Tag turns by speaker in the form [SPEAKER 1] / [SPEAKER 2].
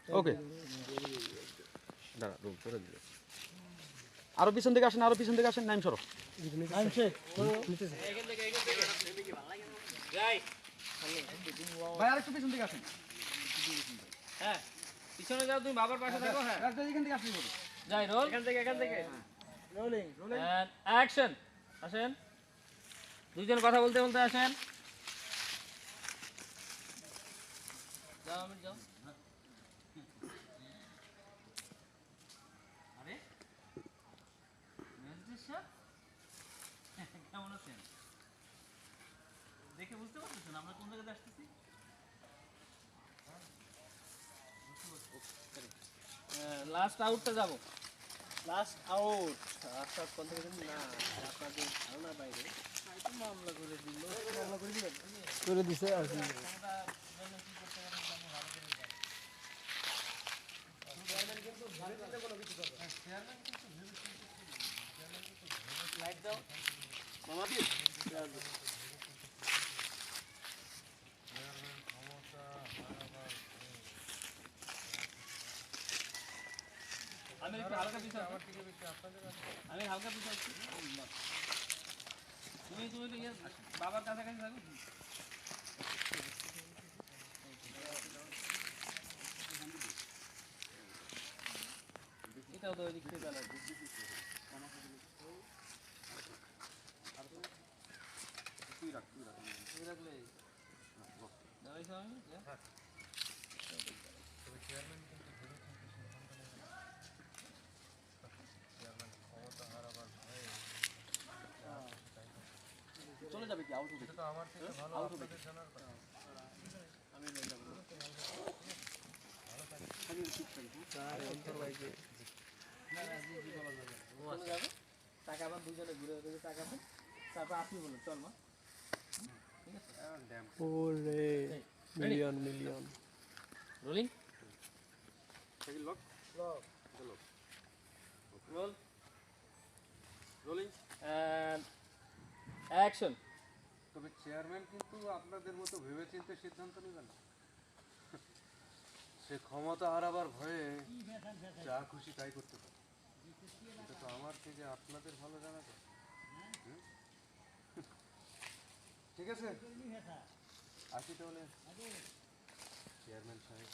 [SPEAKER 1] ওকে দাঁড়া রুল করে দিলে আরো পিছন দিকে আসেন, আরো পিছন দিকে আসেন, নাইম সরো ভাই আরেকটু পিছন দিকে আসেন।
[SPEAKER 2] হ্যাঁ পিছনে যাও, তুমি বাবার পাশে থাকো। হ্যাঁ
[SPEAKER 1] এখান থেকে আসেন
[SPEAKER 2] যাই রোল, এখান থেকে রোলিং এন্ড অ্যাকশন। আসেন দুইজন কথা বলতে বলতে আসেন। যাও আমি যাও। আরে মেজদিস স্যার কেমন আছেন? দেখে বুঝতে পারছেন আমরা কোন জায়গাতে আসতেছি? লাস্ট আউটটা যাব।
[SPEAKER 3] লাস্ট আউট আসার কোন থেকে না আপনাদের ধারণার বাইরে মামলা করে দিল, মামলা করে দিবেন করে দিছে আর কি।
[SPEAKER 2] লাইট দাও
[SPEAKER 3] মামা দি
[SPEAKER 2] আমি একটু হালকা পিছু আমার থেকে বেশি আপনাদের আমি হালকা পিছু আছি। তুমি তুমি তো বাবার কাছাকাছি থাকো। এটাও তো ওই দিক থেকে চালাবো। তুই রাখলে দাঁড়াইছ আমি
[SPEAKER 3] চলে যাবে কি আউট হবে?
[SPEAKER 4] এটা তো আমার থেকে ভালো আপনাদের জানার কথা।
[SPEAKER 3] আমি নিয়ে যাব খালি ঠিক থাকবো আর অন্তর বাইকে
[SPEAKER 2] না না জি জি বলা যাবে। চলে যাবে টাকা আবার দুজনে ঘুরে ঘুরে টাকা দেন, তারপর আপনি বলুন চল মা। ঠিক আছে
[SPEAKER 3] ওরে million million
[SPEAKER 2] rolling
[SPEAKER 1] lock
[SPEAKER 2] roll
[SPEAKER 1] rolling.
[SPEAKER 2] And action.
[SPEAKER 4] তবে চেয়ারম্যান কিন্তু আপনাদের মতো ভেবেচিন্তে সিদ্ধান্ত নেবেন না। সে ক্ষমতা হারাবার ভয়ে যা খুশি তাই করতে পারে। এটা তো আমার থেকে আপনাদের ভালো জানা যায়। ঠিক আছে আসি তাহলে চেয়ারম্যান সাহেব।